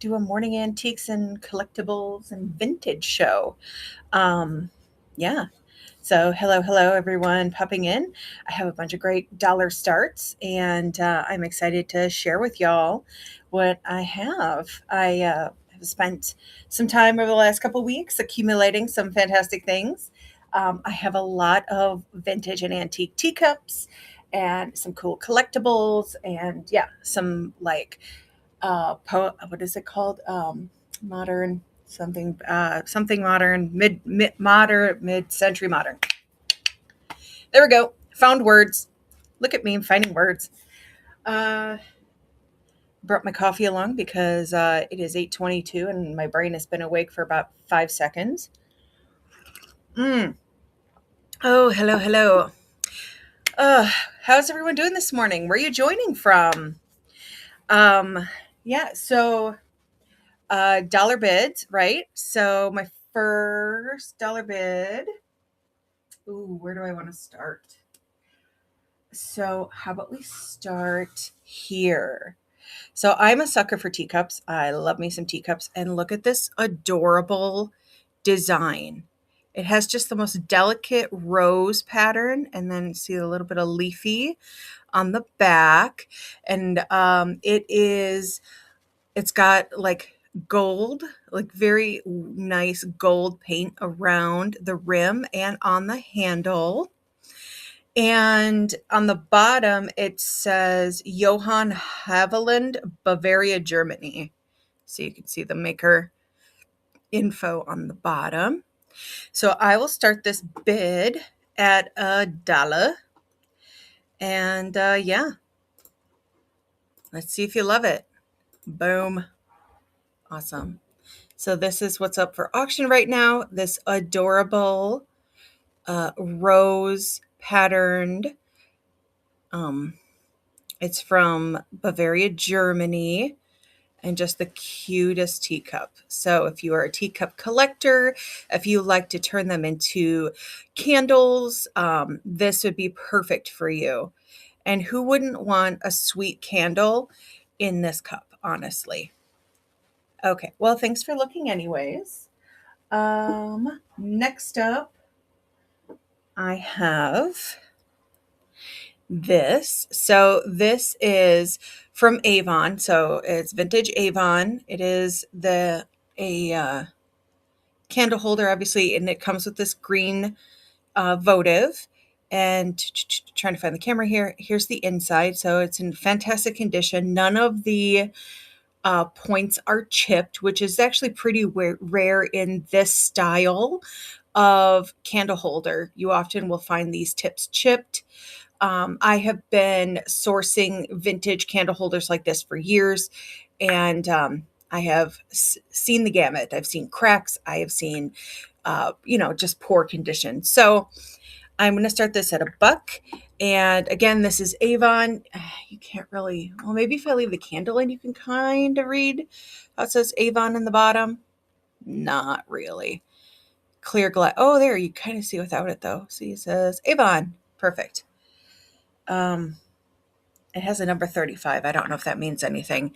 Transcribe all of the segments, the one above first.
do a morning antiques and collectibles and vintage show. Um, yeah. So hello, everyone popping in. I have a bunch of great dollar starts, and I'm excited to share with y'all what I have. I have spent some time over the last couple weeks accumulating some fantastic things. I have a lot of vintage and antique teacups and some cool collectibles, and yeah, some like what is it called? Modern something modern, mid-century modern. There we go. Found words. Look at me, I'm finding words. Uh, Brought my coffee along because it is 8:22 and my brain has been awake for about 5 seconds. Oh, hello. Uh, how's everyone doing this morning? Where are you joining from? Um, yeah, so dollar bids, right? So my first dollar bid. Ooh, where do I want to start? So how about we start here? So I'm a sucker for teacups. I love me some teacups. And look at this adorable design. It has just the most delicate rose pattern, and then see a little bit of leafy on the back. And it's got like gold, like very nice gold paint around the rim and on the handle. And on the bottom, it says Johann Haviland, Bavaria, Germany. So you can see the maker info on the bottom. So I will start this bid at $1. And yeah, let's see if you love it. Boom. Awesome. So this is what's up for auction right now. This adorable rose patterned. It's from Bavaria, Germany, and just the cutest teacup. So if you are a teacup collector, if you like to turn them into candles, this would be perfect for you. And who wouldn't want a sweet candle in this cup, honestly? Okay, well, thanks for looking anyways. Next up, I have this. So this is from Avon. So it's vintage Avon. It is a candle holder, obviously, and it comes with this green votive. And trying to find the camera here. Here's the inside. So it's in fantastic condition. None of the points are chipped, which is actually pretty rare in this style of candle holder. You often will find these tips chipped. I have been sourcing vintage candle holders like this for years, and I have seen the gamut. I've seen cracks. I have seen, just poor condition. So I'm going to start this at $1. And again, this is Avon. You can't really, well, maybe if I leave the candle in, you can kind of read how it says Avon in the bottom. Not really. Clear glass. Oh, there, you kind of see without it though. See, it says Avon. Perfect. It has a number 35. I don't know if that means anything.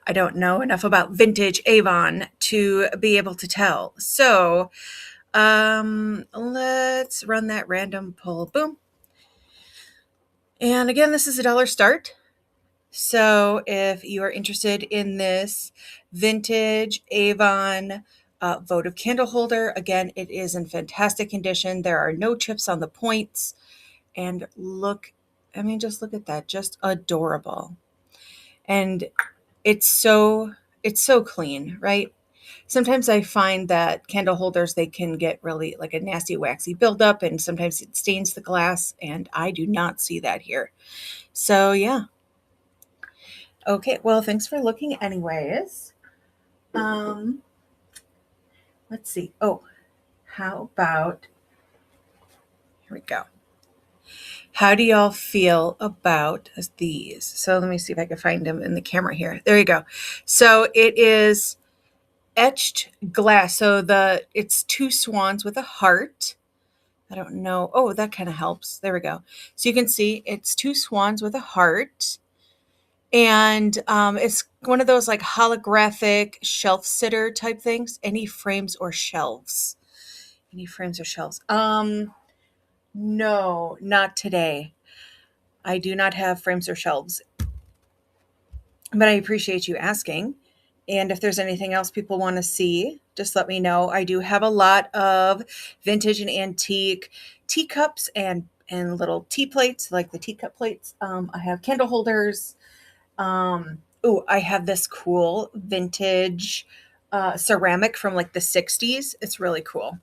I don't know enough about vintage Avon to be able to tell. So let's run that random pull. Boom. And again, this is $1 start. So if you are interested in this vintage Avon votive candle holder, again, it is in fantastic condition. There are no chips on the points. And just look at that, just adorable. And it's so clean, right? Sometimes I find that candle holders, they can get really like a nasty waxy buildup, and sometimes it stains the glass, and I do not see that here. So yeah. Okay, well, thanks for looking anyways. Let's see. Oh, how about, here we go. How do y'all feel about these? So let me see if I can find them in the camera here. There you go. So it is etched glass. So it's two swans with a heart. I don't know. Oh, that kind of helps. There we go. So you can see it's two swans with a heart. And it's one of those like holographic shelf sitter type things. Any frames or shelves? Any frames or shelves? No, not today. I do not have frames or shelves, but I appreciate you asking. And if there's anything else people want to see, just let me know. I do have a lot of vintage and antique teacups and little tea plates, like the teacup plates. I have candle holders. I have this cool vintage ceramic from like the 60s. It's really cool.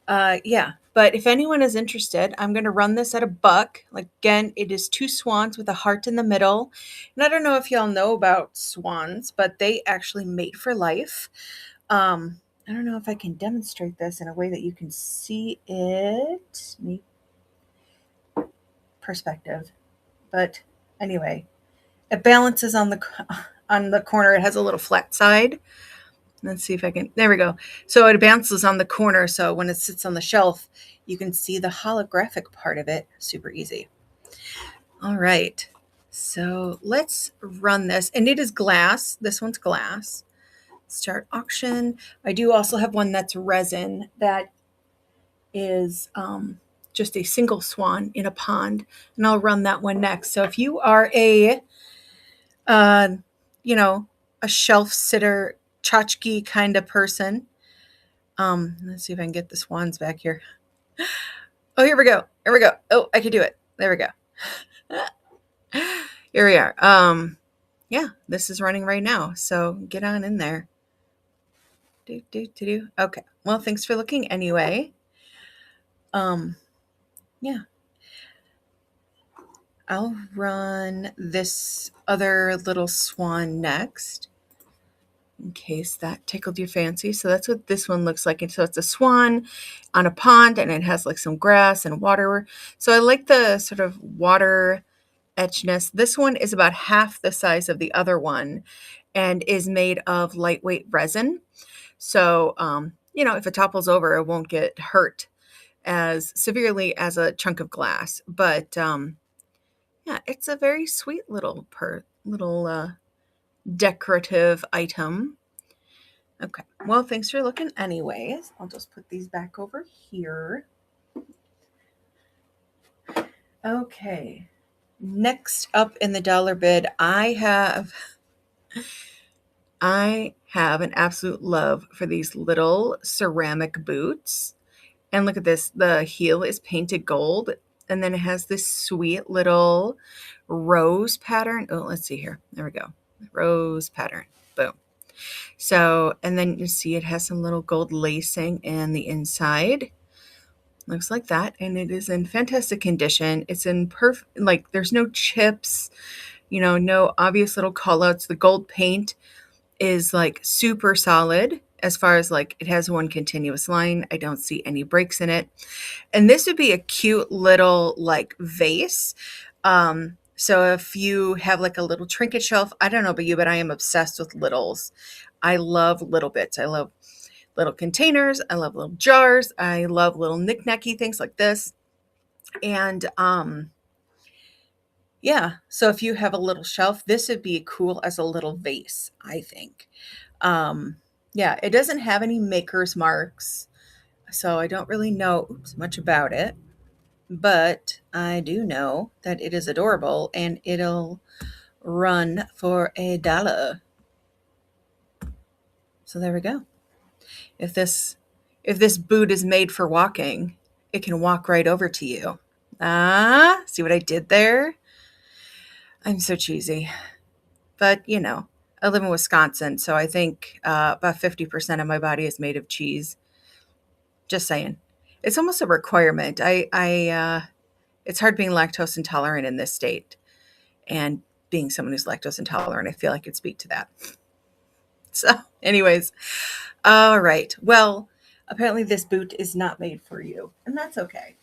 Yeah, but if anyone is interested, I'm going to run this at $1. Like again, it is 2 swans with a heart in the middle. And I don't know if y'all know about swans, but they actually mate for life. I don't know if I can demonstrate this in a way that you can see it. Me perspective. But anyway, it balances on the corner. It has a little flat side. Let's see if I can. There we go. So it bounces on the corner. So when it sits on the shelf, you can see the holographic part of it. Super easy. All right. So let's run this. And it is glass. This one's glass. Start auction. I do also have one that's resin that is just a single swan in a pond. And I'll run that one next. So if you are uh, a shelf sitter, tchotchke kind of person, let's see if I can get the swans back here. Oh, here we go. Here we go. Oh, I can do it. There we go. Here we are. Yeah, this is running right now. So get on in there. Okay. Well, thanks for looking anyway. Yeah. I'll run this other little swan next, in case that tickled your fancy. So that's what this one looks like. And so it's a swan on a pond, and it has like some grass and water. So I like the sort of water etchness. This one is about half the size of the other one and is made of lightweight resin. So, if it topples over, it won't get hurt as severely as a chunk of glass. But yeah, it's a very sweet little decorative item. Okay. Well, thanks for looking anyways. I'll just put these back over here. Okay. Next up in the dollar bid, I have an absolute love for these little ceramic boots. And look at this. The heel is painted gold. And then it has this sweet little rose pattern. Oh, let's see here. There we go. Rose pattern. Boom. So, and then you see it has some little gold lacing in the inside. Looks like that. And it is in fantastic condition. It's in perfect, like there's no chips, no obvious little call outs. The gold paint is like super solid as far as like it has one continuous line. I don't see any breaks in it. And this would be a cute little like vase. So if you have like a little trinket shelf, I don't know about you, but I am obsessed with littles. I love little bits. I love little containers. I love little jars. I love little knick-knacky things like this. And yeah, so if you have a little shelf, this would be cool as a little vase, I think. Yeah, it doesn't have any maker's marks, so I don't really know much about it. But I do know that it is adorable and it'll run for $1. So there we go. If this boot is made for walking, it can walk right over to you. See what I did there? I'm so cheesy. But, I live in Wisconsin, so I think about 50% of my body is made of cheese. Just saying. It's almost a requirement. It's hard being lactose intolerant in this state. And being someone who's lactose intolerant, I feel I could speak to that. So, anyways. All right. Well, apparently this boot is not made for you, and that's okay.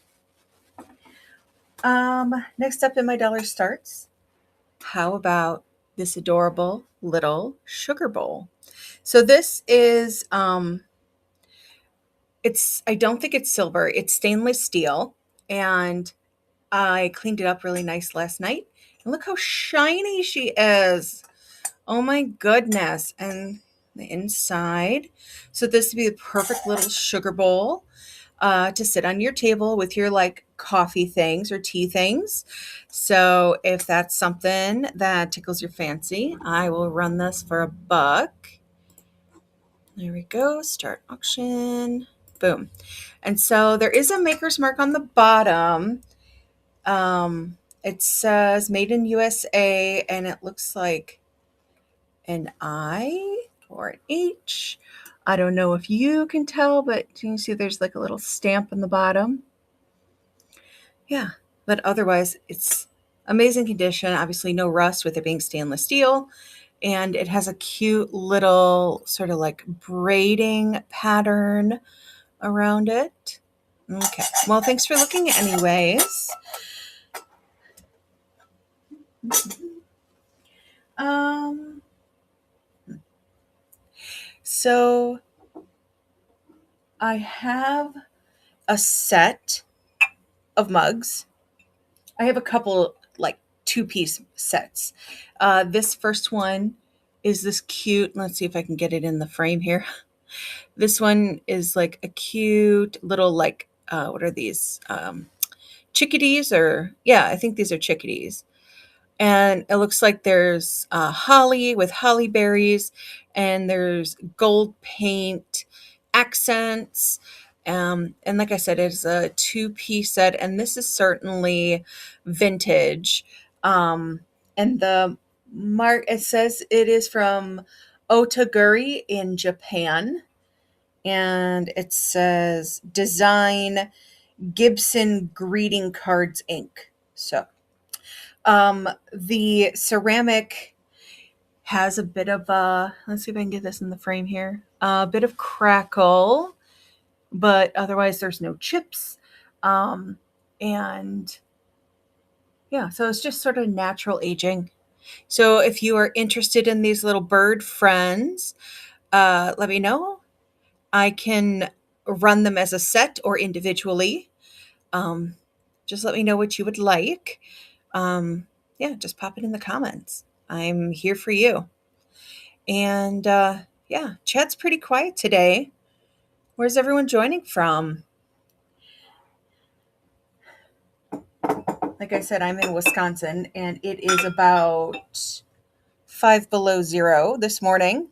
Next up in my dollar starts, how about this adorable little sugar bowl? So this is, I don't think it's silver. It's stainless steel, and I cleaned it up really nice last night. Look how shiny she is. Oh my goodness. And the inside. So this would be the perfect little sugar bowl to sit on your table with your like coffee things or tea things. So if that's something that tickles your fancy, I will run this for $1. There we go. Start auction. Boom. And so there is a maker's mark on the bottom. It says made in USA, and it looks like an I or an H. I don't know if you can tell, but you can see there's like a little stamp on the bottom. Yeah, but otherwise it's amazing condition. Obviously no rust with it being stainless steel. And it has a cute little sort of like braiding pattern around it. Okay, well, thanks for looking anyways. So I have a set of mugs. I have a couple like 2-piece sets. This first one is this cute, let's see if I can get it in the frame here. This one is like a cute little like, what are these? Chickadees or, yeah, I think these are chickadees. And it looks like there's holly with holly berries, and there's gold paint accents. And like I said, it's a 2-piece set, and this is certainly vintage. And the mark, it says it is from Otaguri in Japan, and it says design Gibson Greeting Cards Inc. So the ceramic has a bit of a, let's see if I can get this in the frame here, a bit of crackle, but otherwise there's no chips. And yeah, so it's just sort of natural aging. So if you are interested in these little bird friends, let me know. I can run them as a set or individually. Just let me know what you would like. Yeah, just pop it in the comments. I'm here for you. And yeah, chat's pretty quiet today. Where's everyone joining from? Like I said, I'm in Wisconsin, and it is about 5 below zero this morning.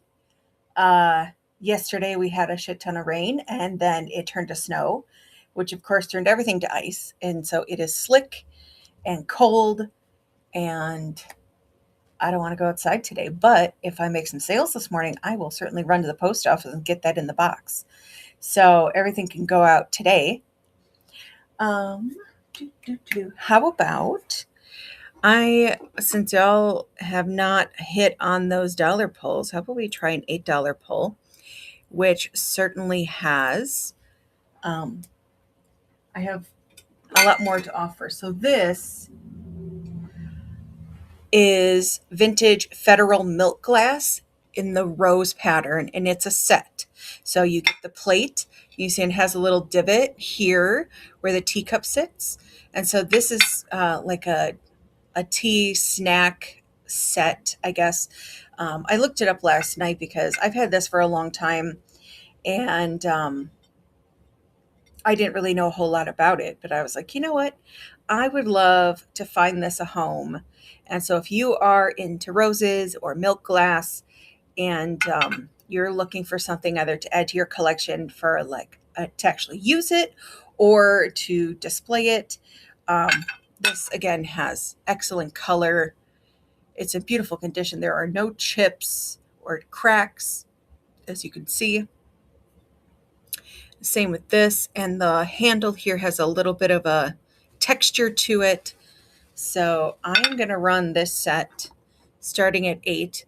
Yesterday we had a shit ton of rain, and then it turned to snow, which of course turned everything to ice. And so it is slick and cold, and I don't want to go outside today. But if I make some sales this morning, I will certainly run to the post office and get that in the box. So everything can go out today. How about since y'all have not hit on those dollar pulls, how about we try an $8 pull, which certainly has, I have a lot more to offer. So this is vintage Federal milk glass in the rose pattern, and it's a set. So you get the plate. You see it has a little divot here where the teacup sits. And so this is like a tea snack set, I guess. I looked it up last night because I've had this for a long time, and I didn't really know a whole lot about it, but I was like, you know what? I would love to find this a home. And so if you are into roses or milk glass, and you're looking for something either to add to your collection for like to actually use it or to display it, this again has excellent color. It's in beautiful condition. There are no chips or cracks, as you can see. Same with this, and the handle here has a little bit of a texture to it. So I'm going to run this set starting at 8.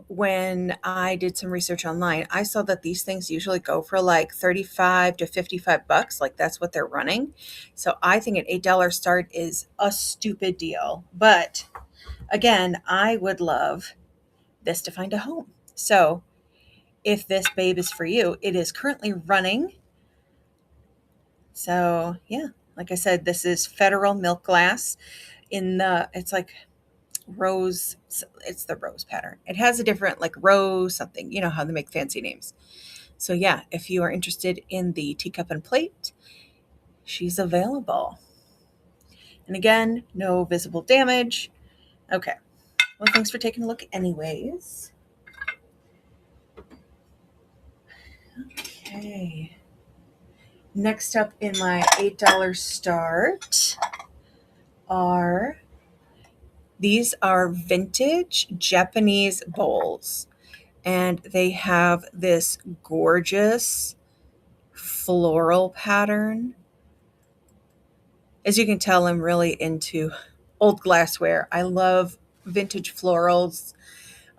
When I did some research online, I saw that these things usually go for like 35 to $55. Like that's what they're running. So I think an $8 start is a stupid deal. But again, I would love this to find a home. So if this babe is for you, it is currently running. So yeah, like I said, this is Federal milk glass. it's like rose, it's the rose pattern. It has a different like rose something, you know how they make fancy names. So yeah, if you are interested in the teacup and plate, she's available. And again, no visible damage. Okay. Well, thanks for taking a look anyways. Okay. Next up in my $8 start are these are vintage Japanese bowls. And they have this gorgeous floral pattern. As you can tell, I'm really into old glassware. I love vintage florals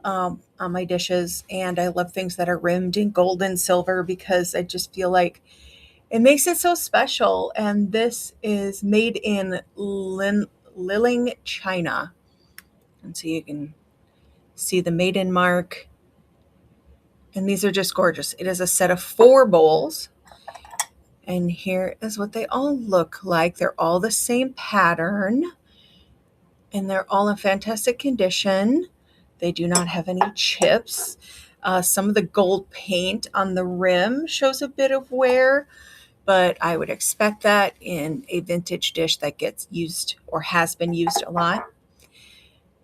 on my dishes, and I love things that are rimmed in gold and silver because I just feel like it makes it so special. And this is made in Liling, China. And so you can see the made in mark. And these are just gorgeous. It is a set of 4 bowls. And here is what they all look like. They're all the same pattern. And they're all in fantastic condition. They do not have any chips. Some of the gold paint on the rim shows a bit of wear, but I would expect that in a vintage dish that gets used or has been used a lot.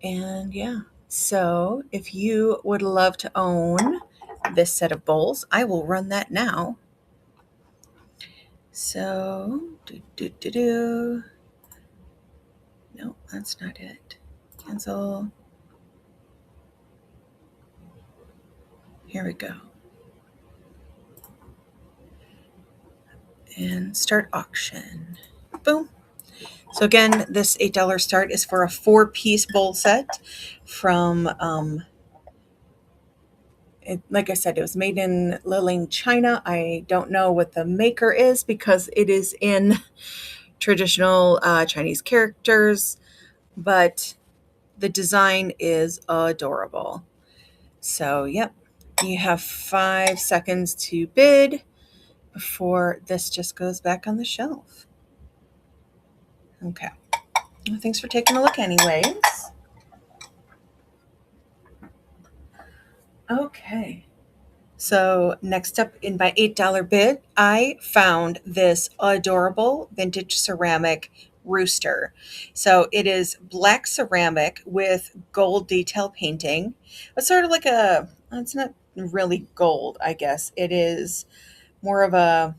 And yeah, so if you would love to own this set of bowls, I will run that now. So, no, that's not it. Cancel. Here we go. And start auction. Boom. So again, this $8 start is for a 4-piece bowl set from, like I said, it was made in Liling, China. I don't know what the maker is because it is in traditional Chinese characters, but the design is adorable. So, yep, you have 5 seconds to bid before this just goes back on the shelf. Okay. Well, thanks for taking a look anyways. Okay. So next up in my $8 bid, I found this adorable vintage ceramic rooster. So it is black ceramic with gold detail painting. It's sort of like it's not really gold, I guess. It is more of a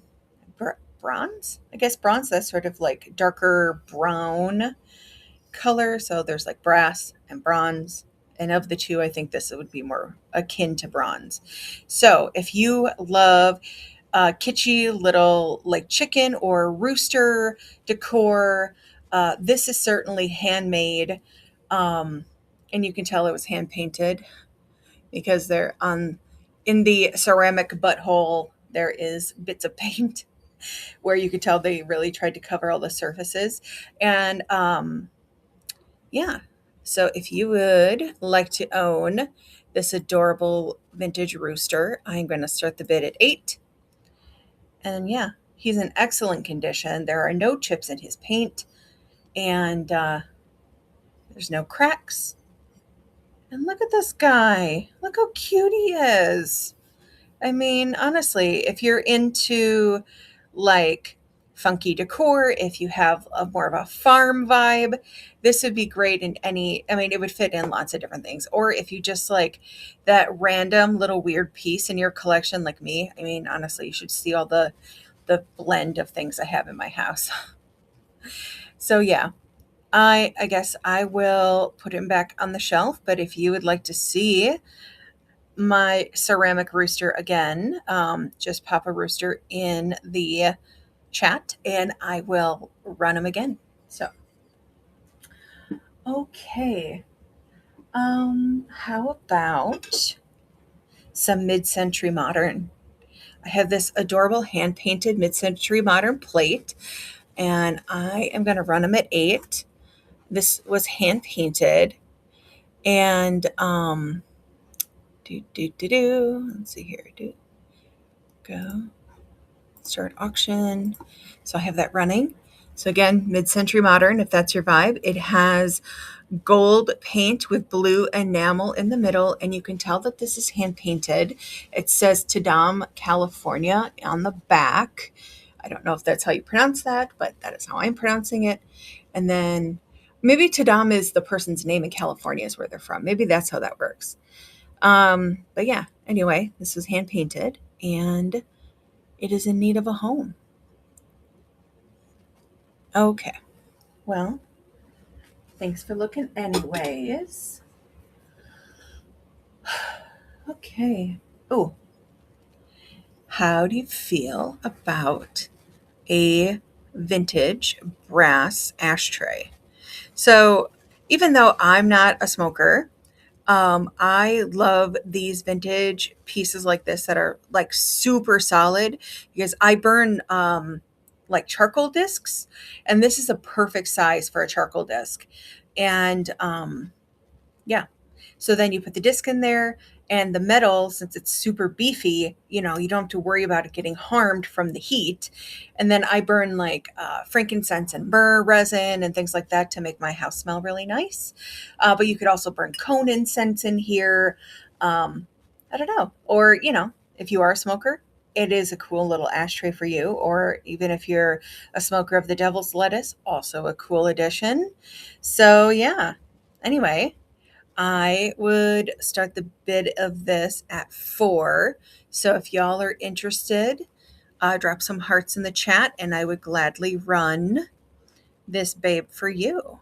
bronze. I guess bronze, that's sort of like darker brown color. So there's like brass and bronze. And of the two, I think this would be more akin to bronze. So if you love kitschy little like chicken or rooster decor, this is certainly handmade. And you can tell it was hand painted because they're in the ceramic butthole, there is bits of paint where you could tell they really tried to cover all the surfaces. And yeah, so if you would like to own this adorable vintage rooster, I'm going to start the bid at 8. And yeah, he's in excellent condition. There are no chips in his paint, and there's no cracks. And look at this guy. Look how cute he is. I mean, honestly, if you're into like funky decor, if you have more of a farm vibe, this would be great in it would fit in lots of different things. Or if you just like that random little weird piece in your collection like me, I mean, honestly, you should see all the blend of things I have in my house. So yeah, I guess I will put him back on the shelf, but if you would like to see my ceramic rooster again, just pop a rooster in the chat and I will run him again. So, okay. How about some mid-century modern? I have this adorable hand-painted mid-century modern plate, and I am going to run them at 8. This was hand-painted, and let's see here. Go. Start auction. So I have that running. So again, mid-century modern, if that's your vibe. It has gold paint with blue enamel in the middle, and you can tell that this is hand painted. It says Tadam, California on the back. I don't know if that's how you pronounce that, but that is how I'm pronouncing it. And then maybe Tadam is the person's name in California is where they're from. Maybe that's how that works. But yeah, anyway, this is hand painted and it is in need of a home. Okay. Well, thanks for looking anyways. Okay. Oh, how do you feel about a vintage brass ashtray? So, even though I'm not a smoker, I love these vintage pieces like this that are like super solid because I burn like charcoal discs, and this is a perfect size for a charcoal disc. And yeah, so then you put the disc in there, and the metal, since it's super beefy, you know, you don't have to worry about it getting harmed from the heat. And then I burn like frankincense and myrrh resin and things like that to make my house smell really nice. But you could also burn cone incense in here. I don't know. Or, you know, if you are a smoker, it is a cool little ashtray for you. Or even if you're a smoker of the devil's lettuce, also a cool addition. So, yeah. Anyway, I would start the bid of this at 4. So if y'all are interested, drop some hearts in the chat and I would gladly run this babe for you.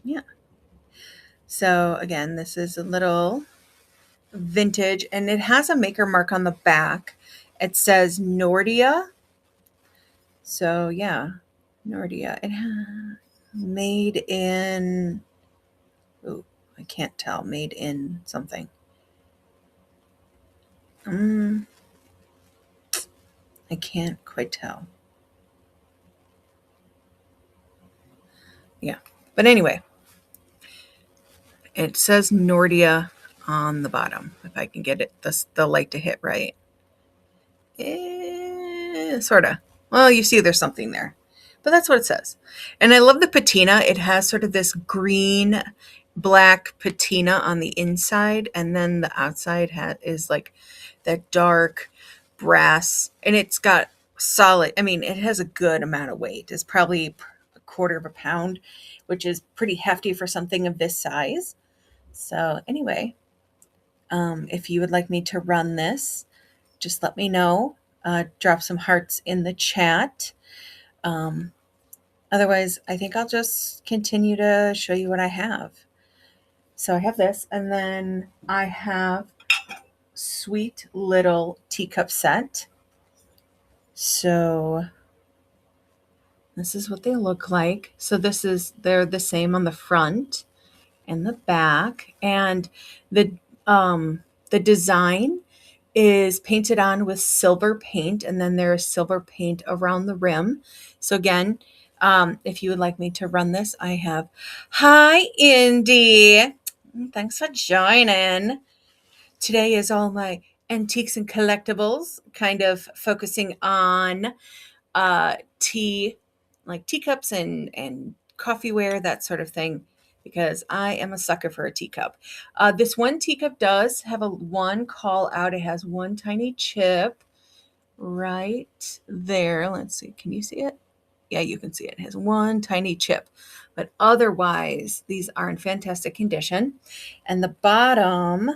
Yeah. So again, this is a little vintage and it has a maker mark on the back. It says Nordia. So yeah, Nordia. Made in, oh, I can't tell, made in something. I can't quite tell. Yeah. But anyway, it says Nordia on the bottom. If I can get it, the light to hit right. Sort of. Well, you see there's something there. But that's what it says. And I love the patina. It has sort of this green, black patina on the inside. And then the outside is like that dark brass. And it's got solid, I mean, it has a good amount of weight. It's probably a quarter of a pound, which is pretty hefty for something of this size. So anyway, if you would like me to run this, just let me know. Drop some hearts in the chat. Otherwise, I think I'll just continue to show you what I have. So I have this, and then I have sweet little teacup set. So this is what they look like. So they're the same on the front and the back, and the design is painted on with silver paint, and then there is silver paint around the rim. So again, if you would like me to run this, I have, hi, Indy. Thanks for joining. Today is all my antiques and collectibles, kind of focusing on tea, like teacups and coffeeware, that sort of thing, because I am a sucker for a teacup. This one teacup does have one call out. It has one tiny chip right there. Let's see. Can you see it? Yeah, you can see it. It has one tiny chip, but otherwise these are in fantastic condition. And the bottom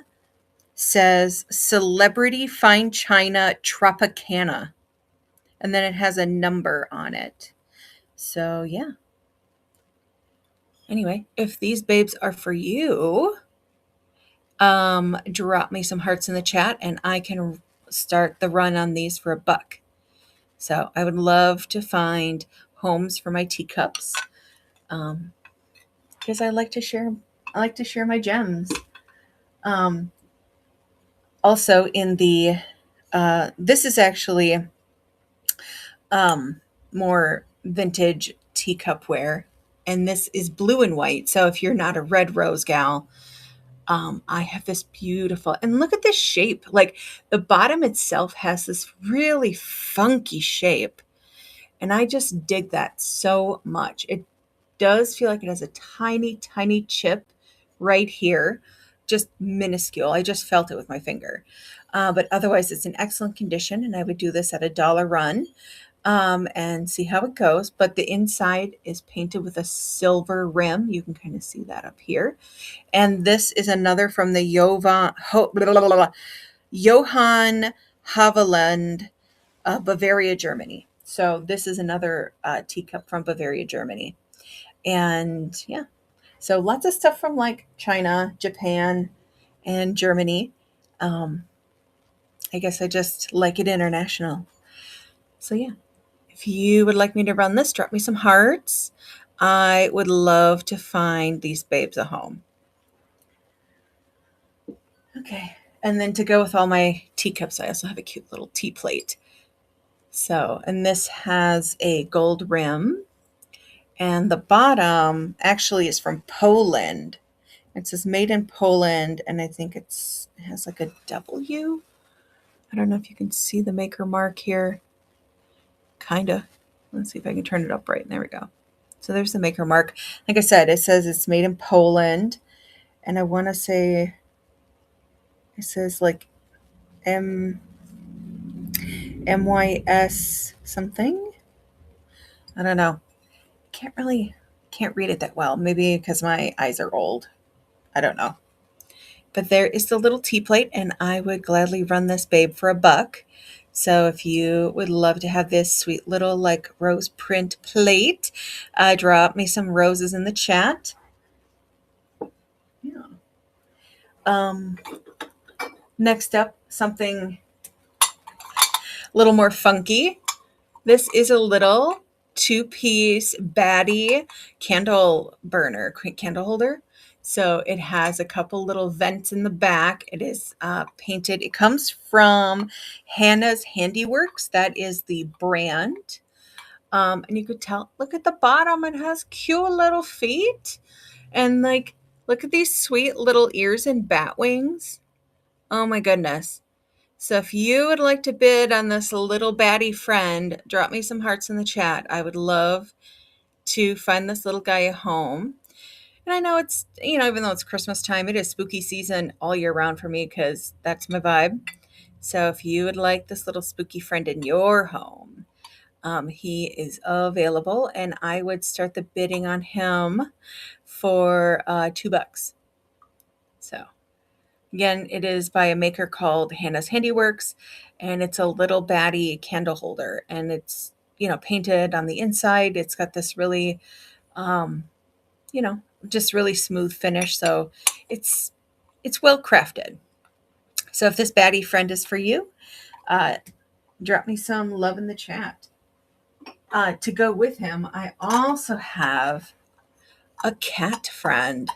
says Celebrity Fine China Tropicana. And then it has a number on it. So yeah. Anyway, if these babes are for you, drop me some hearts in the chat and I can start the run on these for $1. So I would love to find homes for my teacups, because I like to share my gems. Also in the this is actually more vintage teacupware, and this is blue and white. So if you're not a red rose gal, I have this beautiful, and look at this shape. Like the bottom itself has this really funky shape. And I just dig that so much. It does feel like it has a tiny, tiny chip right here, just minuscule. I just felt it with my finger. But otherwise, it's in excellent condition, and I would do this at a dollar run and see how it goes. But the inside is painted with a silver rim. You can kind of see that up here. And this is another from the Johann Haveland, Bavaria, Germany. So this is another teacup from Bavaria, Germany. And yeah, so lots of stuff from like China, Japan, and Germany. Um, I guess I just like it international. So yeah, if you would like me to run this, drop me some hearts. I would love to find these babes a home. Okay. And then to go with all my teacups, I also have a cute little tea plate. So, and this has a gold rim, and the bottom actually is from Poland. It says made in Poland, and I think it has like a W. I don't know if you can see the maker mark here. Kinda. Let's see if I can turn it up right. There we go. So there's the maker mark. Like I said, it says it's made in Poland, and I want to say it says like MYS something. I don't know. Can't read it that well. Maybe because my eyes are old. I don't know. But there is the little tea plate, and I would gladly run this babe for $1. So if you would love to have this sweet little like rose print plate, drop me some roses in the chat. Yeah. Next up, something a little more funky. This is a little 2-piece baddie candle burner, candle holder. So it has a couple little vents in the back. It is painted. It comes from Hannah's Handiworks. That is the brand. And you could tell, look at the bottom. It has cute little feet. And like, look at these sweet little ears and bat wings. Oh my goodness. So if you would like to bid on this little baddie friend, drop me some hearts in the chat. I would love to find this little guy a home. And I know it's, even though it's Christmas time, it is spooky season all year round for me because that's my vibe. So if you would like this little spooky friend in your home, he is available, and I would start the bidding on him for $2. So again, it is by a maker called Hannah's Handiworks, and it's a little baddie candle holder, and it's, painted on the inside. It's got this really, just really smooth finish. So it's well crafted. So if this baddie friend is for you, drop me some love in the chat. To go with him, I also have a cat friend.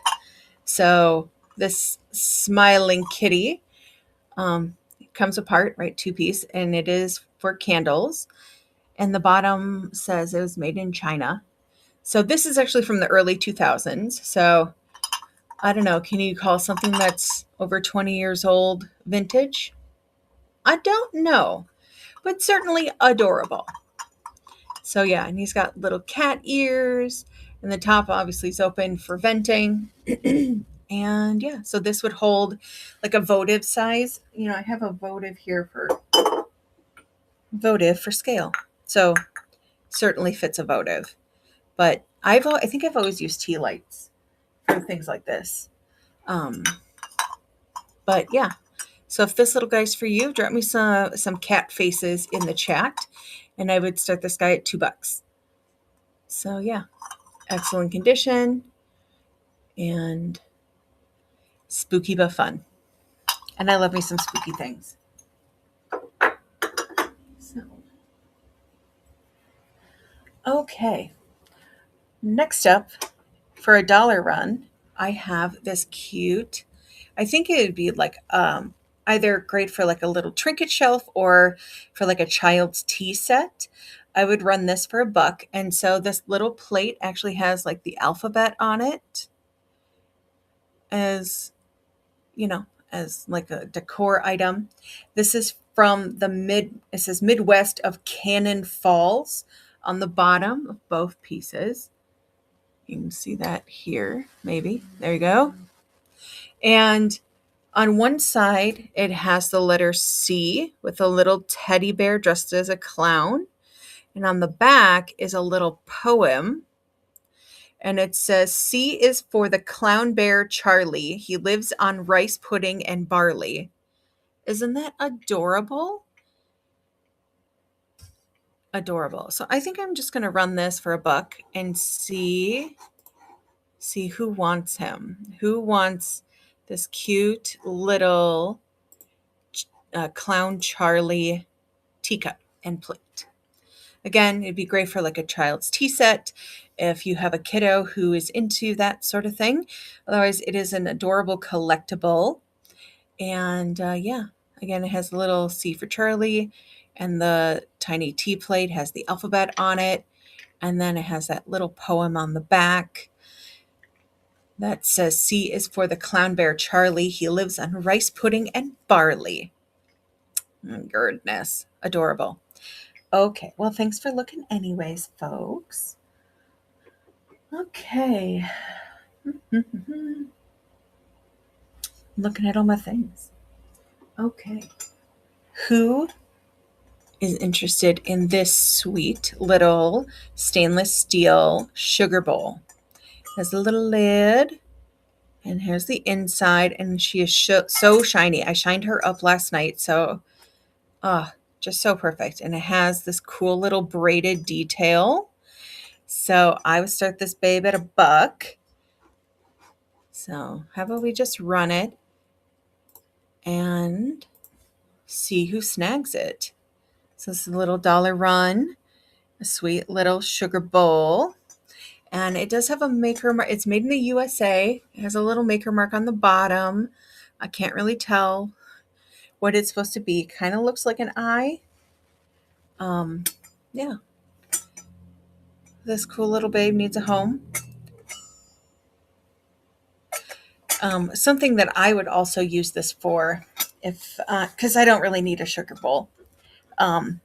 So this smiling kitty comes apart, right? 2-piece, and it is for candles. And the bottom says it was made in China. So this is actually from the early 2000s. So I don't know. Can you call something that's over 20 years old vintage? I don't know, but certainly adorable. So yeah, and he's got little cat ears, and the top obviously is open for venting. And yeah, so this would hold like a votive size. I have a votive here for scale. So certainly fits a votive. But I think I've always used tea lights for things like this. But yeah, so if this little guy's for you, drop me some cat faces in the chat, and I would start this guy at $2. So yeah, excellent condition and spooky but fun. And I love me some spooky things. So, okay. Next up, for $1 run, I have this cute, I think it would be like either great for like a little trinket shelf or for like a child's tea set. I would run this for $1. And so this little plate actually has like the alphabet on it as, as like a decor item. This is from it says Midwest of Cannon Falls, on the bottom of both pieces. You can see that here, maybe. There you go. And on one side, it has the letter C with a little teddy bear dressed as a clown. And on the back is a little poem. And it says, C is for the clown bear Charlie. He lives on rice pudding and barley. Isn't that adorable? Adorable. So I think I'm just going to run this for $1 and see who wants him. Who wants this cute little clown Charlie teacup and plate? Again, it'd be great for like a child's tea set if you have a kiddo who is into that sort of thing. Otherwise, it is an adorable collectible. And yeah, again, it has a little C for Charlie, and the tiny tea plate has the alphabet on it. And then it has that little poem on the back that says, C is for the clown bear Charlie. He lives on rice pudding and barley. Oh, goodness, adorable. Okay, well, thanks for looking anyways, folks. Okay. Looking at all my things. Okay. Who is interested in this sweet little stainless steel sugar bowl? It has a little lid, and here's the inside, and she is so shiny. I shined her up last night, so just so perfect. And it has this cool little braided detail. So I would start this babe at $1. So how about we just run it and see who snags it. So this is a little dollar run, a sweet little sugar bowl. And it does have a maker mark. It's made in the USA. It has a little maker mark on the bottom. I can't really tell what it's supposed to be. Kind of looks like an eye. Yeah. This cool little babe needs a home. Something that I would also use this for, because I don't really need a sugar bowl. I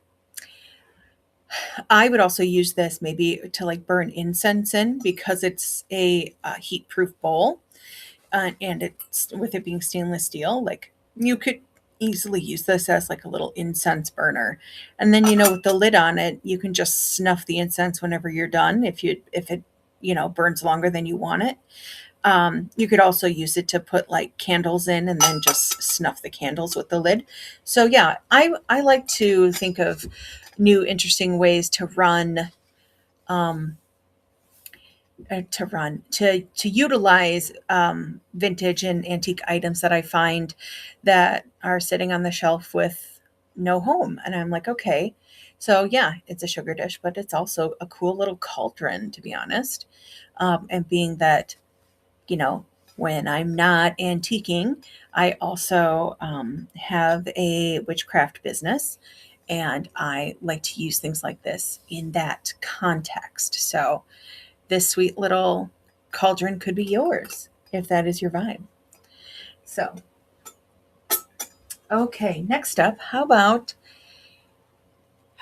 would also use this maybe to like burn incense in, because it's a heat-proof bowl, and it's, with it being stainless steel, like you could easily use this as like a little incense burner. And then, with the lid on it, you can just snuff the incense whenever you're done, if it burns longer than you want it. You could also use it to put like candles in and then just snuff the candles with the lid. So yeah, I like to think of new interesting ways to utilize vintage and antique items that I find that are sitting on the shelf with no home. And I'm like, okay, so yeah, it's a sugar dish, but it's also a cool little cauldron, to be honest. And being that, when I'm not antiquing, I also have a witchcraft business, and I like to use things like this in that context. So this sweet little cauldron could be yours if that is your vibe. So, okay, next up, how about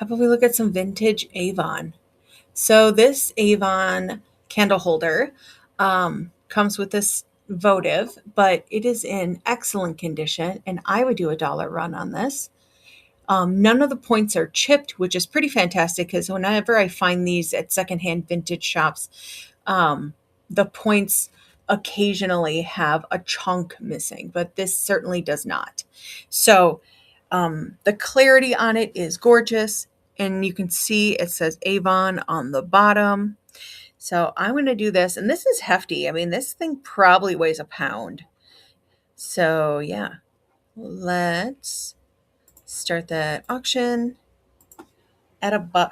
we look at some vintage Avon? So this Avon candle holder comes with this votive, but it is in excellent condition, and I would do $1 run on this. None of the points are chipped, which is pretty fantastic, because whenever I find these at secondhand vintage shops, the points occasionally have a chunk missing, but this certainly does not. So the clarity on it is gorgeous, and you can see it says Avon on the bottom. So I'm going to do this, and this is hefty. I mean, this thing probably weighs a pound. So yeah, let's start that auction at $1.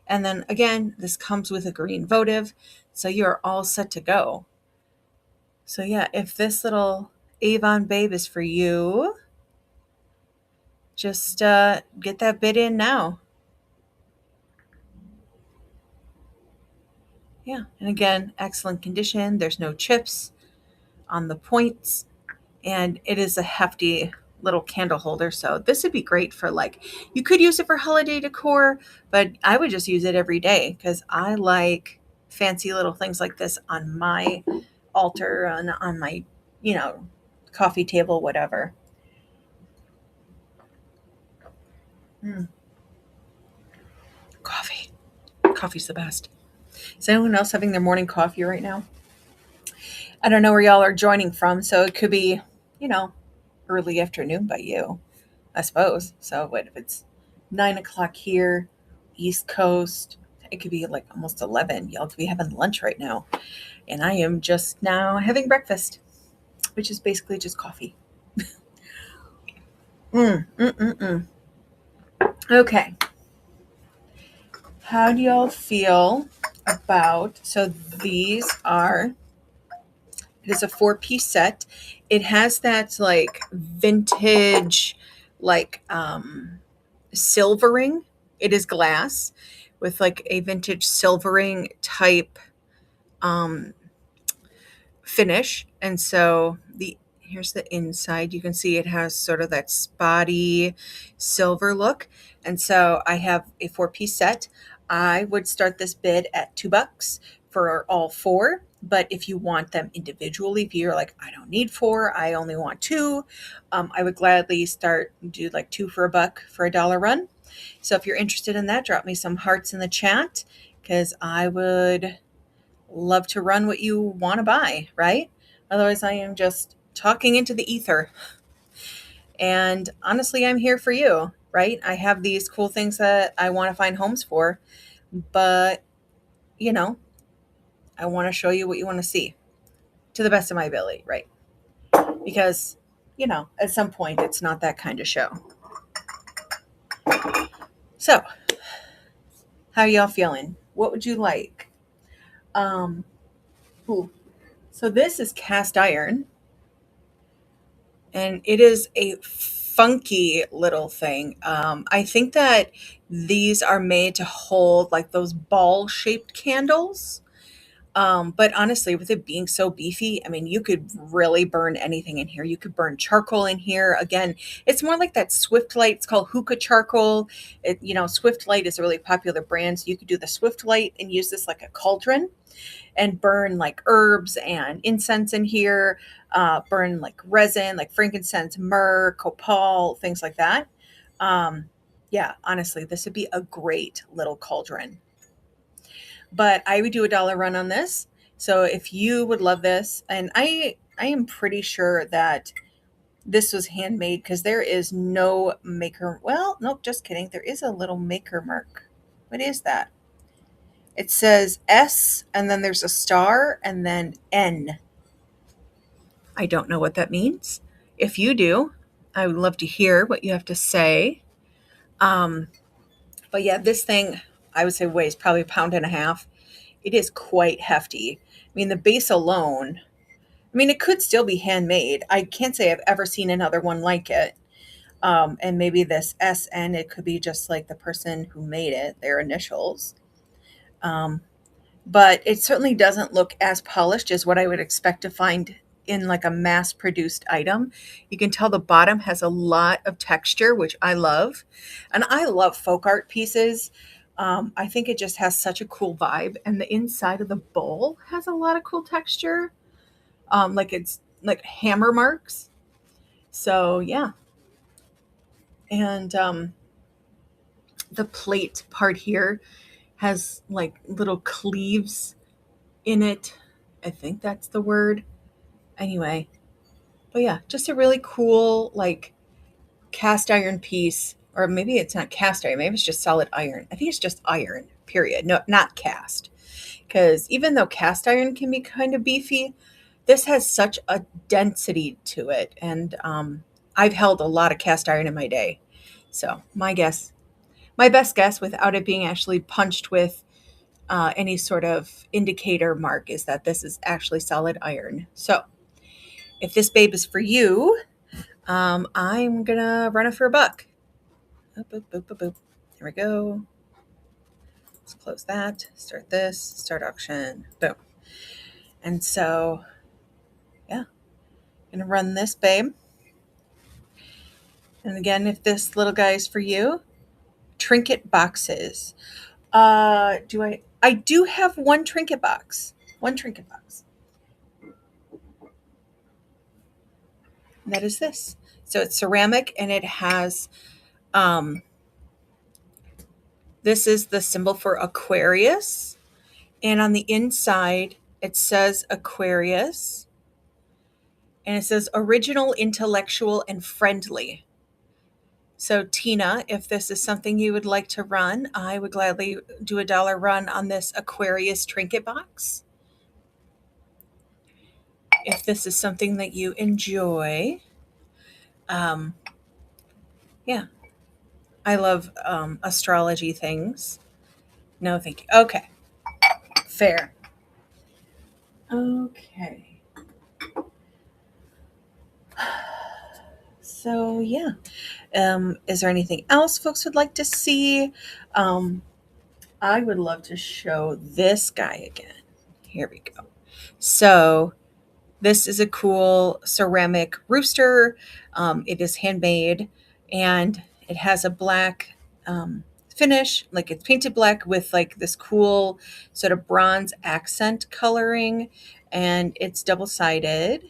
And then again, this comes with a green votive, so you're all set to go. So yeah, if this little Avon babe is for you, just get that bid in now. Yeah, and again, excellent condition. There's no chips on the points, and it is a hefty little candle holder. So this would be great for, like, you could use it for holiday decor, but I would just use it every day because I like fancy little things like this on my altar, on my, you know, coffee table, whatever. Mm, coffee. Coffee's the best. Is anyone else having their morning coffee right now? I don't know where y'all are joining from, so it could be, you know, early afternoon by you, I suppose. So what if it's 9 o'clock here, East Coast? It could be like almost 11. Y'all could be having lunch right now. And I am just now having breakfast, which is basically just coffee. Mm, mm, mm, mm. Okay. How do y'all feel about, so these are, it is a 4-piece set. It has that like vintage, like silvering. It is glass with like a vintage silvering type um, finish. And so the here's the inside. You can see it has sort of that spotty silver look. And so I have a 4-piece set. I would start this bid at $2 for all four. But if you want them individually, if you're like, I don't need four, I only want two, I would gladly do like two for $1 for $1 run. So if you're interested in that, drop me some hearts in the chat because I would love to run what you want to buy, right? Otherwise, I am just talking into the ether. And honestly, I'm here for you, right? I have these cool things that I want to find homes for, but you know, I want to show you what you want to see to the best of my ability, right? Because, you know, at some point, it's not that kind of show. So, how y'all feeling? What would you like? Um, ooh. So this is cast iron, and it is a funky little thing. I think that these are made to hold like those ball shaped candles. But honestly, with it being so beefy, I mean, you could really burn anything in here. You could burn charcoal in here. Again, it's more like that Swift Light. It's called hookah charcoal. Swift Light is a really popular brand. So you could do the Swift Light and use this like a cauldron and burn like herbs and incense in here, burn like resin, like frankincense, myrrh, copal, things like that. Yeah, honestly, this would be a great little cauldron. But I would do $1 run on this. So if you would love this, and I am pretty sure that this was handmade because there is no maker. Well, nope, just kidding. There is a little maker mark. What is that? It says S and then there's a star and then N. I don't know what that means. If you do, I would love to hear what you have to say. Um, but yeah, this thing I would say weighs probably a pound and a half. It is quite hefty. I mean, the base alone, I mean, it could still be handmade. I can't say I've ever seen another one like it. And maybe this SN, it could be just like the person who made it, their initials. Um, but it certainly doesn't look as polished as what I would expect to find in like a mass produced item. You can tell the bottom has a lot of texture, which I love. And I love folk art pieces. I think it just has such a cool vibe. And the inside of the bowl has a lot of cool texture. Like it's like hammer marks. So yeah. And the plate part here has like little cleaves in it. I think that's the word. Anyway, but yeah, just a really cool like cast iron piece, or maybe it's not cast iron, maybe it's just solid iron. I think it's just iron, period. No, not cast. Because even though cast iron can be kind of beefy, this has such a density to it. And I've held a lot of cast iron in my day. So my best guess without it being actually punched with any sort of indicator mark is that this is actually solid iron. So if this babe is for you, I'm gonna run it for $1. Boop, boop, boop, boop, boop. Here we go. Let's close that. Start this. Start auction. Boom. And so, yeah, gonna run this babe. And again, if this little guy is for you, trinket boxes. I do have one trinket box. One trinket box. And that is this. So it's ceramic and it has um this is the symbol for Aquarius. And on the inside it says Aquarius. And it says original, intellectual, and friendly. So, Tina, if this is something you would like to run, I would gladly do a dollar run on this Aquarius trinket box. If this is something that you enjoy, um, yeah, I love astrology things. No, thank you. Okay, fair. Okay. So, yeah. Is there anything else folks would like to see? Um, I would love to show this guy again. Here we go. So, this is a cool ceramic rooster. It is handmade and it has a black finish, like it's painted black with like this cool sort of bronze accent coloring, and it's double sided,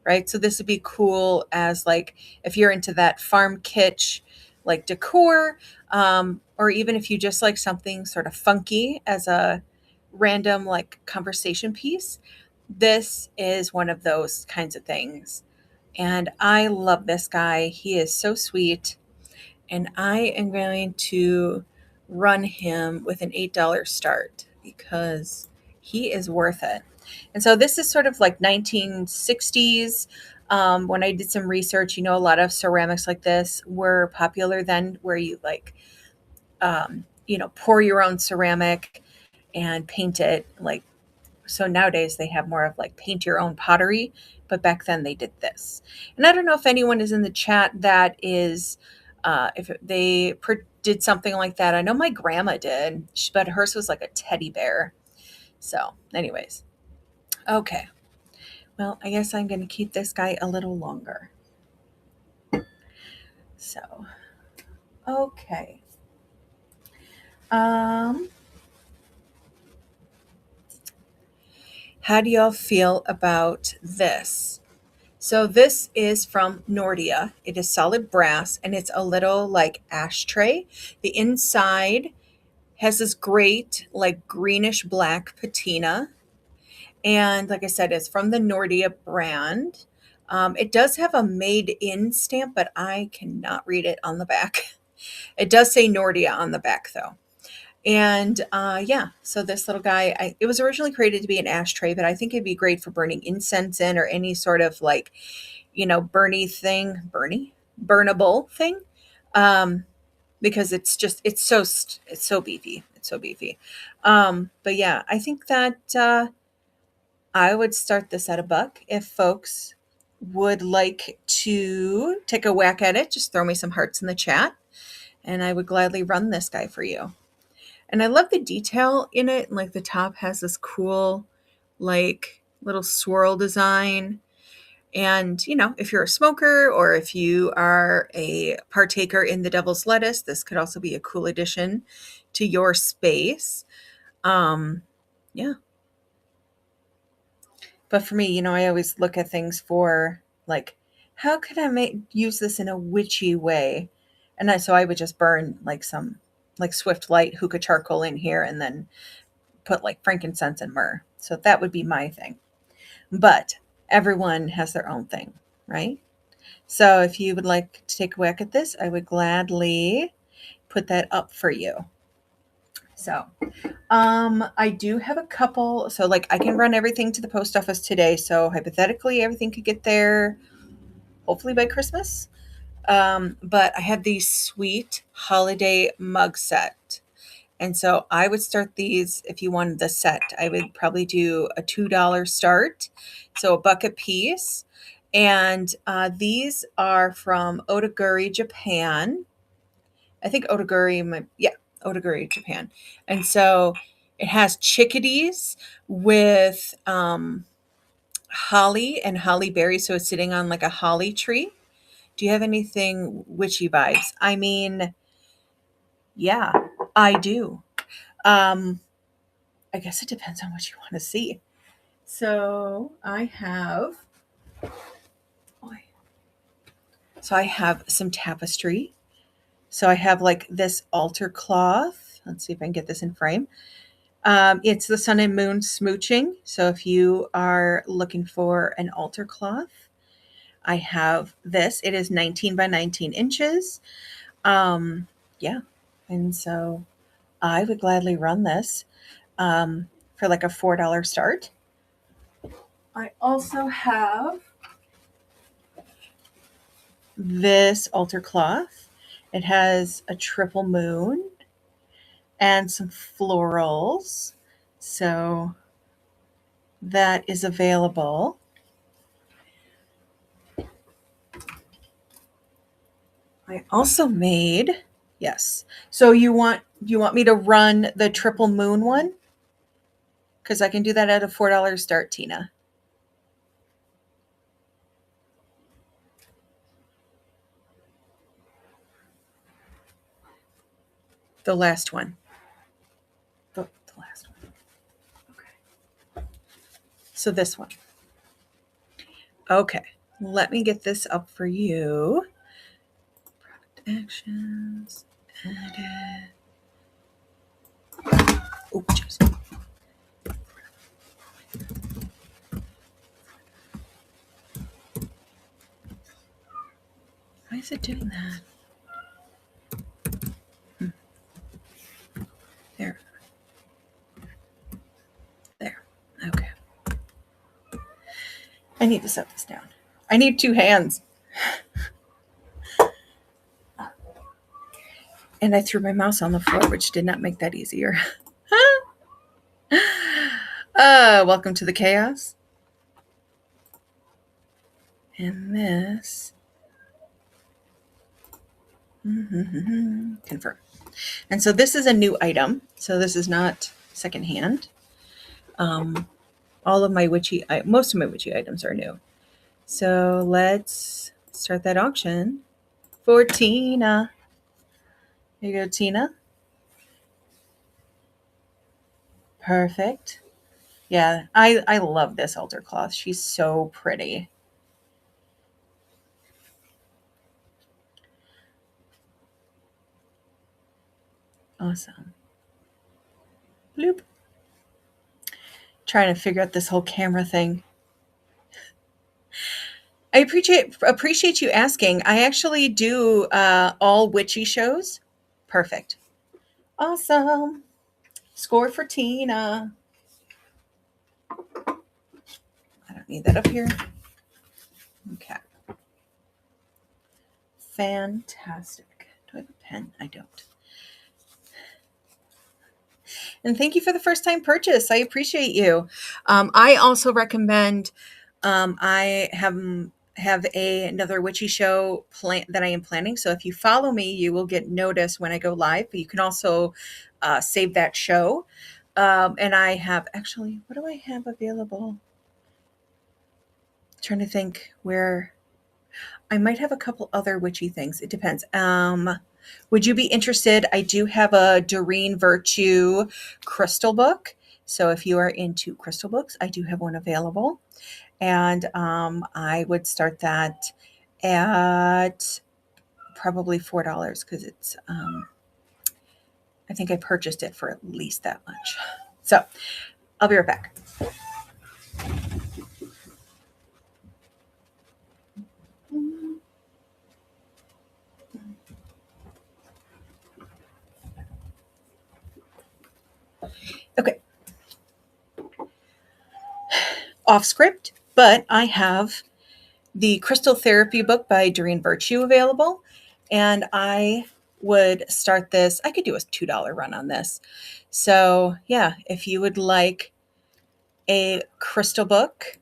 right? So this would be cool as like if you're into that farm kitsch like decor, or even if you just like something sort of funky as a random like conversation piece. This is one of those kinds of things. And I love this guy. He is so sweet. And I am going to run him with an $8 start because he is worth it. And so this is sort of like 1960s. When I did some research, a lot of ceramics like this were popular then, where you like, pour your own ceramic and paint it like so nowadays they have more of like paint your own pottery, but back then they did this. And I don't know if anyone is in the chat that is, if they did something like that. I know my grandma did, but hers was like a teddy bear. So, anyways, okay. Well, I guess I'm going to keep this guy a little longer. So, okay. How do y'all feel about this? So this is from Nordia. It is solid brass and it's a little like ashtray. The inside has this great like greenish black patina. And like I said, it's from the Nordia brand. It does have a made in stamp, but I cannot read it on the back. It does say Nordia on the back though. And yeah, so this little guy, it was originally created to be an ashtray, but I think it'd be great for burning incense in or any sort of like, burnable thing. Um, because it's so beefy. It's so beefy. But yeah, I think that I would start this at $1. If folks would like to take a whack at it, just throw me some hearts in the chat and I would gladly run this guy for you. And I love the detail in it. Like the top has this cool, like little swirl design. And, if you're a smoker or if you are a partaker in the devil's lettuce, this could also be a cool addition to your space. Yeah. But for me, I always look at things for like, how could I use this in a witchy way? And so I would just burn like some like Swift Light hookah charcoal in here and then put like frankincense and myrrh. So that would be my thing. But everyone has their own thing, right? So if you would like to take a whack at this, I would gladly put that up for you. So I do have a couple. So like I can run everything to the post office today. So hypothetically, everything could get there hopefully by Christmas. But I had these sweet holiday mug set. And so I would start these if you wanted the set. I would probably do a $2 start, so $1 a piece. And these are from Otaguri, Japan. I think Otaguri, Japan. And so it has chickadees with holly and holly berries. So it's sitting on like a holly tree. Do you have anything witchy vibes? I mean, yeah, I do. I guess it depends on what you want to see. So I have some tapestry. So I have like this altar cloth. Let's see if I can get this in frame. It's the sun and moon smooching. So if you are looking for an altar cloth, I have this. It is 19 by 19 inches. Yeah. And so I would gladly run this for like a $4 start. I also have this altar cloth. It has a triple moon and some florals. So that is available. I also made, yes. So you want me to run the triple moon one? Because I can do that at a $4 start, Tina. The last one. The last one. Okay. So this one. Okay. Let me get this up for you. Product actions. Edit. Oh, jeez. Why is it doing that? There. There. Okay. I need to set this down. I need 2 hands. And I threw my mouse on the floor, which did not make that easier. Welcome to the chaos. And this. Confirm. And so this is a new item. So this is not secondhand. Most of my witchy items are new. So let's start that auction for Tina. Here you go, Tina. Perfect. Yeah, I love this altar cloth. She's so pretty. Awesome. Bloop. Trying to figure out this whole camera thing. I appreciate you asking. I actually do all witchy shows. Perfect. Awesome. Score for Tina. I don't need that up here. Okay. Fantastic. Do I have a pen? I don't. And thank you for the first time purchase. I appreciate you. I also recommend, I have another witchy show that I am planning. So if you follow me, you will get notice when I go live, but you can also save that show. And I have actually, what do I have available? I'm trying to think where I might have a couple other witchy things. It depends. Would you be interested? I do have a Doreen Virtue crystal book. So if you are into crystal books, I do have one available. And I would start that at probably $4 because it's, I think I purchased it for at least that much. So I'll be right back. Okay. Off script, but I have the Crystal Therapy book by Doreen Virtue available. And I would start this. I could do a $2 run on this. So yeah, if you would like a crystal book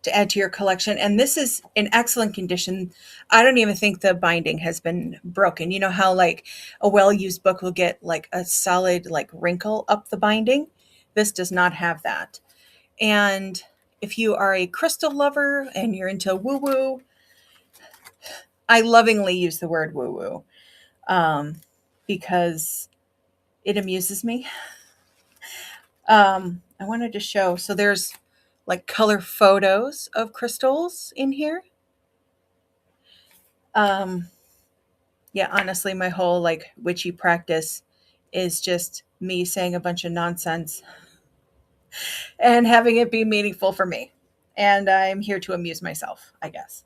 to add to your collection, and this is in excellent condition. I don't even think the binding has been broken. You know how like a well-used book will get like a solid like wrinkle up the binding? This does not have that. And if you are a crystal lover and you're into woo-woo, I lovingly use the word woo woo, because it amuses me. I wanted to show, so there's like color photos of crystals in here. Yeah, honestly, my whole like witchy practice is just me saying a bunch of nonsense and having it be meaningful for me. And I'm here to amuse myself, I guess.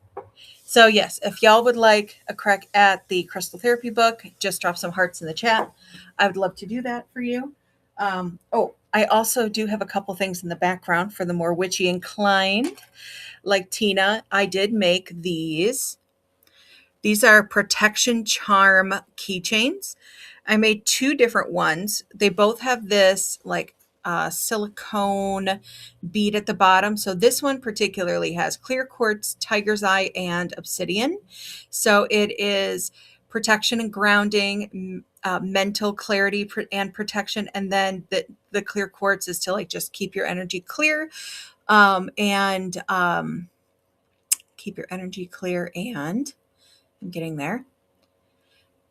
So, yes, if y'all would like a crack at the crystal therapy book, just drop some hearts in the chat. I would love to do that for you. I also do have a couple things in the background for the more witchy inclined. Like Tina, I did make these. These are protection charm keychains. I made two different ones. They both have this like silicone bead at the bottom. So this one particularly has clear quartz, tiger's eye, and obsidian. So it is protection and grounding, mental clarity and protection. And then the clear quartz is to like just keep your energy clear, and keep your energy clear, and I'm getting there.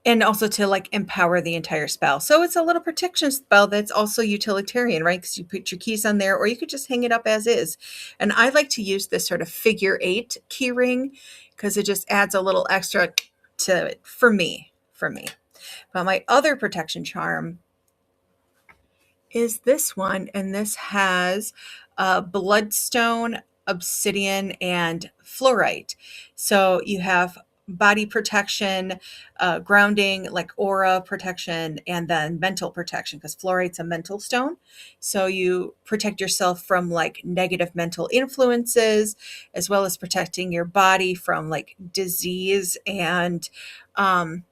And also to like empower the entire spell. So it's a little protection spell that's also utilitarian, right? Because you put your keys on there, or you could just hang it up as is. And I like to use this sort of figure 8 key ring because it just adds a little extra to it for me. But my other protection charm is this one, and this has bloodstone, obsidian, and fluorite. So you have body protection, grounding, like aura protection, and then mental protection, because fluorite's a mental stone. So you protect yourself from like negative mental influences, as well as protecting your body from like disease and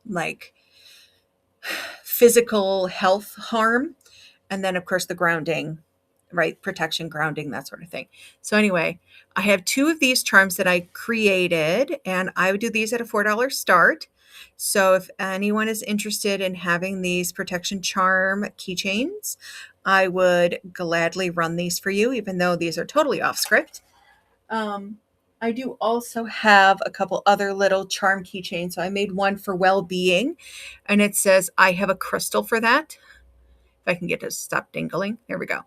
like physical health harm. And then, of course, the grounding, right? Protection, grounding, that sort of thing. So anyway, I have two of these charms that I created, and I would do these at a $4 start. So if anyone is interested in having these protection charm keychains, I would gladly run these for you, even though these are totally off script. I do also have a couple other little charm keychains. So I made one for well-being, and it says, I have a crystal for that. If I can get it to stop dingling. There we go.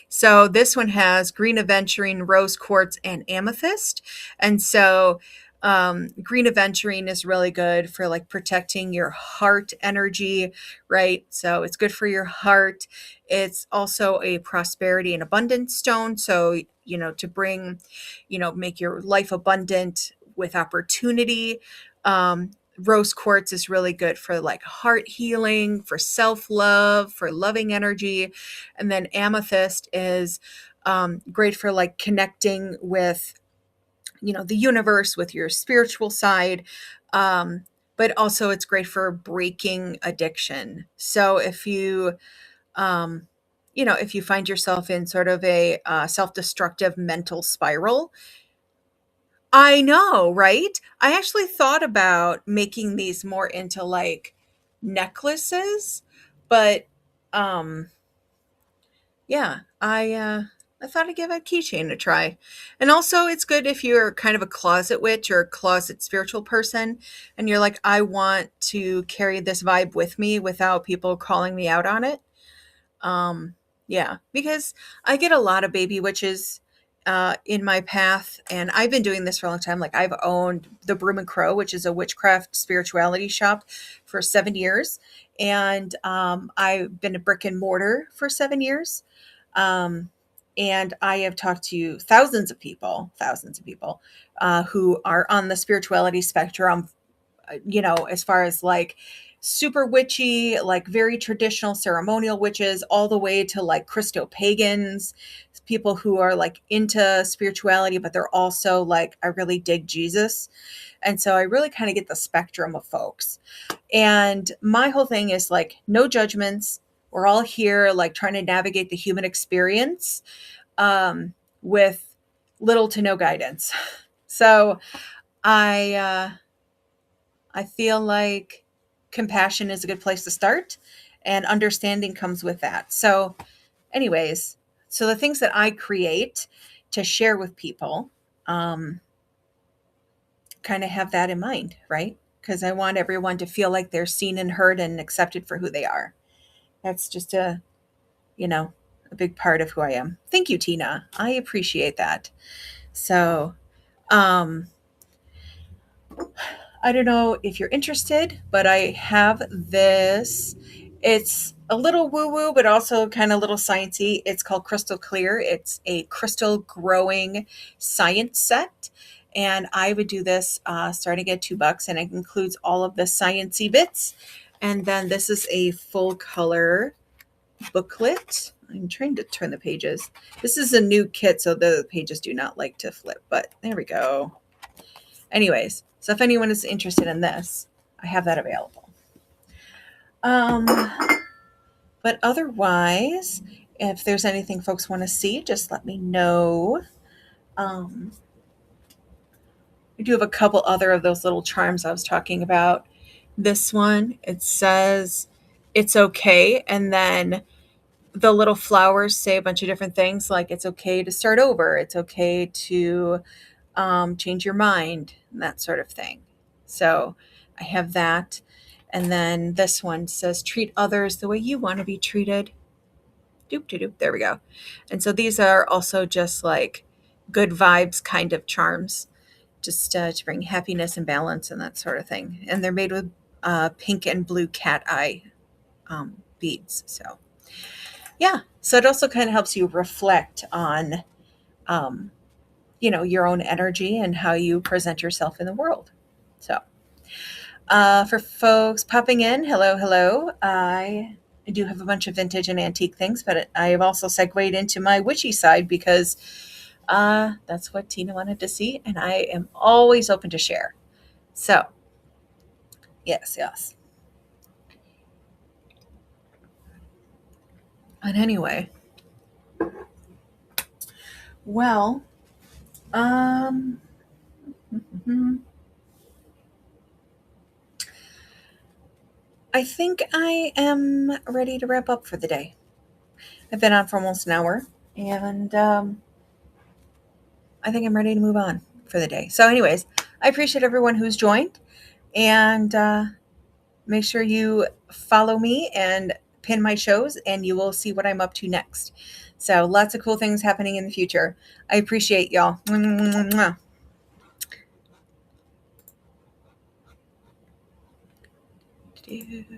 So this one has green aventurine, rose quartz, and amethyst. And so green aventurine is really good for like protecting your heart energy, right? So it's good for your heart. It's also a prosperity and abundance stone. So, to bring, make your life abundant with opportunity. Rose quartz is really good for like heart healing, for self-love, for loving energy. And then amethyst is great for like connecting with, the universe, with your spiritual side. But also it's great for breaking addiction. So if you, if you find yourself in sort of a self-destructive mental spiral. I know, right? I actually thought about making these more into like necklaces, but um yeah, I thought I'd give a keychain a try. And also it's good if you're kind of a closet witch or a closet spiritual person and you're like, I want to carry this vibe with me without people calling me out on it. Yeah, because I get a lot of baby witches in my path, and I've been doing this for a long time. Like I've owned the Broom and Crow, which is a witchcraft spirituality shop, for 7 years, and I've been a brick and mortar for 7 years, and I have talked to thousands of people who are on the spirituality spectrum, as far as like super witchy, like very traditional ceremonial witches, all the way to like Christo pagans, people who are like into spirituality, but they're also like, I really dig Jesus. And so I really kind of get the spectrum of folks. And my whole thing is like, no judgments. We're all here like trying to navigate the human experience with little to no guidance. So I feel like compassion is a good place to start, and understanding comes with that. So anyways, so the things that I create to share with people, kind of have that in mind, right? Because I want everyone to feel like they're seen and heard and accepted for who they are. That's just you know, a big part of who I am. Thank you, Tina. I appreciate that. So, um, I don't know if you're interested, but I have this. It's a little woo woo, but also kind of a little sciencey. It's called Crystal Clear. It's a crystal growing science set. And I would do this starting at $2, and it includes all of the sciencey bits. And then this is a full color booklet. I'm trying to turn the pages. This is a new kit, so the pages do not like to flip, but there we go. Anyways, so if anyone is interested in this, I have that available. But otherwise, if there's anything folks want to see, just let me know. We do have a couple other of those little charms I was talking about. This one, it says it's okay, and then the little flowers say a bunch of different things, like it's okay to start over, it's okay to change your mind, and that sort of thing. So I have that. And then this one says, treat others the way you want to be treated. Doop, doop, doop. There we go. And so these are also just like good vibes kind of charms, just to bring happiness and balance and that sort of thing. And they're made with pink and blue cat eye beads. So, yeah. So it also kind of helps you reflect on, your own energy and how you present yourself in the world. So, for folks popping in, hello, hello. I do have a bunch of vintage and antique things, but I have also segued into my witchy side because that's what Tina wanted to see, and I am always open to share. So, yes, yes. And anyway, well, um, I think I am ready to wrap up for the day. I've been on for almost an hour, and I think I'm ready to move on for the day. So, anyways, I appreciate everyone who's joined, and make sure you follow me and pin my shows, and you will see what I'm up to next. So, lots of cool things happening in the future. I appreciate y'all. Mwah, mwah, mwah.